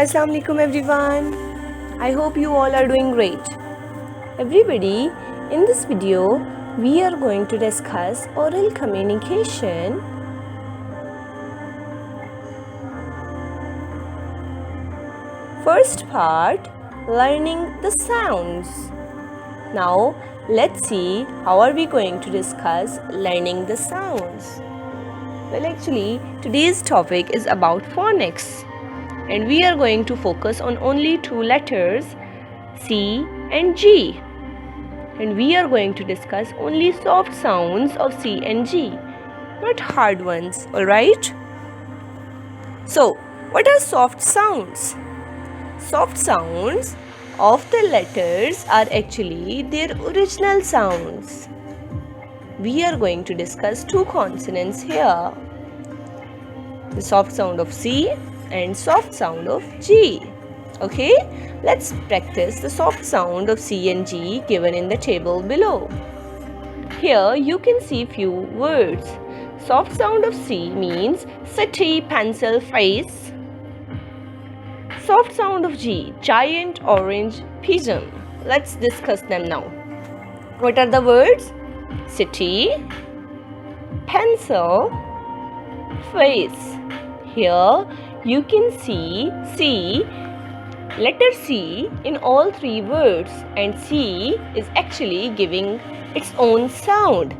Assalamu alaikum everyone. I hope you all are doing great. Everybody, in this video we are going to discuss oral communication. First part, learning the sounds. Now let's see how are we going to discuss learning the sounds. Well, actually today's topic is about phonics. And we are going to focus on only two letters, C and G. And we are going to discuss only soft sounds of C and G, not hard ones, alright? So, what are soft sounds? Soft sounds of the letters are actually their original sounds. We are going to discuss two consonants here. The soft sound of C and soft sound of G. Okay, let's practice the soft sound of C and G given in the table below. Here you can see few words. Soft sound of C means city, pencil, face. Soft sound of G, giant, orange, pigeon. Let's discuss them now. What are the words? City, pencil, face. Here you can see letter C in all three words, and C is actually giving its own sound.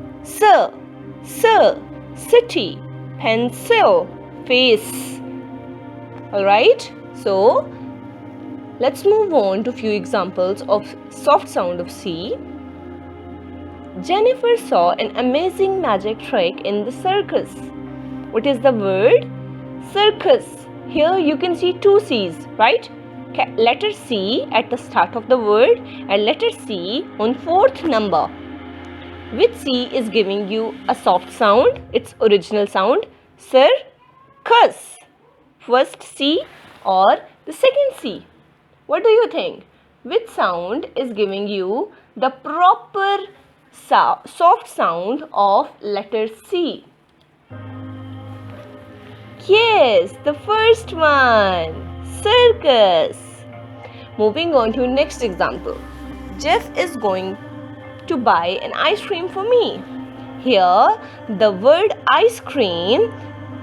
City, pencil, face. Alright, so let's move on to few examples of soft sound of C. Jennifer saw an amazing magic trick in the circus. What is the word? Circus. Here you can see two C's, right? Letter C at the start of the word and letter C on fourth number. Which C is giving you a soft sound? Its original sound? Circus. First C or the second C? What do you think? Which sound is giving you the proper soft sound of letter C? Yes, the first one, circus. Moving on to next example. Jeff is going to buy an ice cream for me. Here, the word ice cream,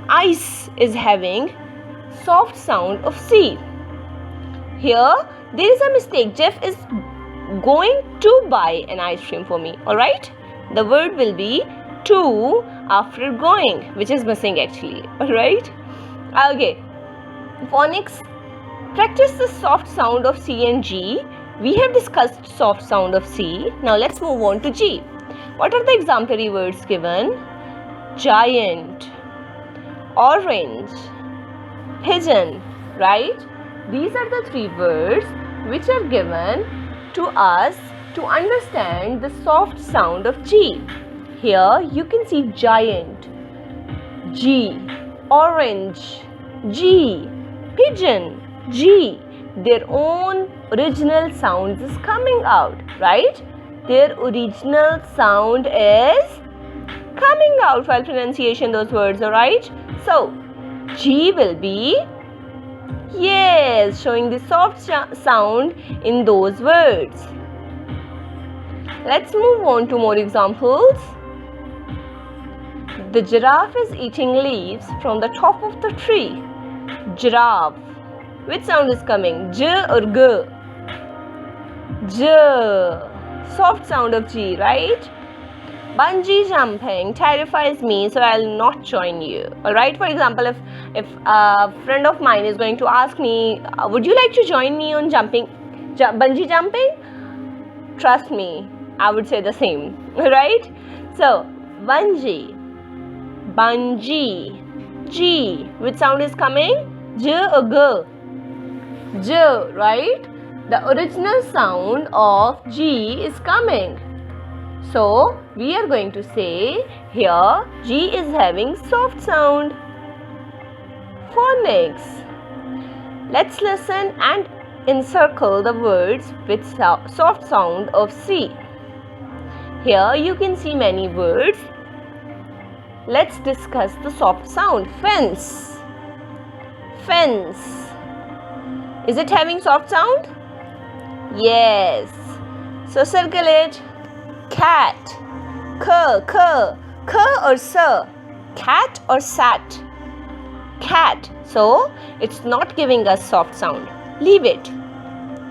ice is having soft sound of C. Here, there is a mistake. Jeff is going to buy an ice cream for me. Alright? The word will be to after going, which is missing actually. Alright? Okay. Phonics. Practice the soft sound of C and G. We have discussed soft sound of C. Now let's move on to G. What are the exemplary words given? Giant, orange, pigeon, right? These are the three words which are given to us to understand the soft sound of G. Here you can see giant, G, orange, G, pigeon, G. Their own original sound is coming out, right? Their original sound is coming out while pronunciation those words, alright? So, G will be, yes, showing the soft sound in those words. Let's move on to more examples. The giraffe is eating leaves from the top of the tree. Giraffe. Which sound is coming? J or G? J. Soft sound of G, right? Bungee jumping terrifies me, so I'll not join you. Alright, for example, if a friend of mine is going to ask me, would you like to join me on bungee jumping? Trust me, I would say the same. Alright? So, bungee, G. Which sound is coming? J or G? J, right? The original sound of G is coming. So, we are going to say here G is having soft sound. Phonics. Let's listen and encircle the words with soft sound of C. Here you can see many words. Let's discuss the soft sound. Fence, Is it having soft sound? Yes. So circle it. Cat. K or sir? Cat or sat? Cat. So it's not giving us soft sound. Leave it.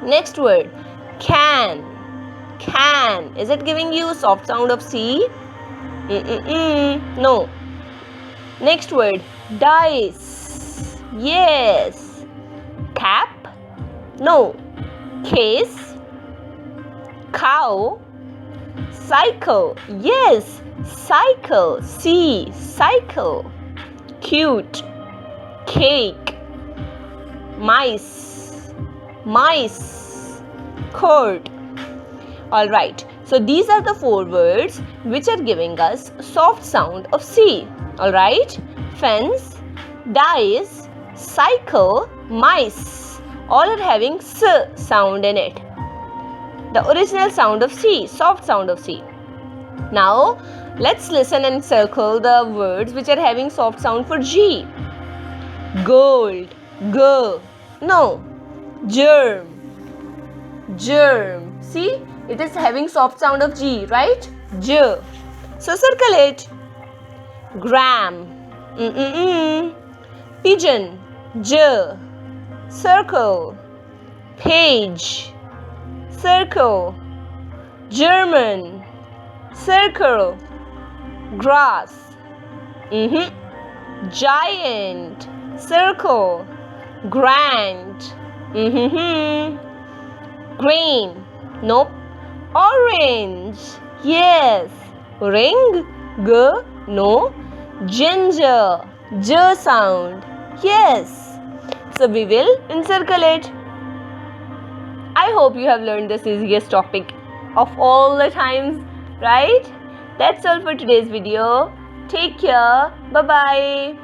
Next word. Can. Can. Is it giving you soft sound of C? No. Next word. Dice. Yes. Cap. No. Case. Cow. Cycle. Yes. Cycle. C. Cycle. Cute. Cake. Mice. Mice. Court. Alright. So these are the 4 words which are giving us soft sound of C. Alright. Fence. Dice. Cycle. Mice. All are having S sound in it. The original sound of C, soft sound of C. Now, let's listen and circle the words which are having soft sound for G. Gold, G. No. Germ, germ. See, it is having soft sound of G, right? J. So circle it. Gram, Pigeon, J. Circle. Page, circle. German, circle. Grass, giant, circle. Grand, green, nope. Orange, yes. Ring, G, no. Ginger, J sound, yes. So we will encircle it. I hope you have learned this easiest topic of all the times, right? That's all for today's video. Take care. Bye-bye.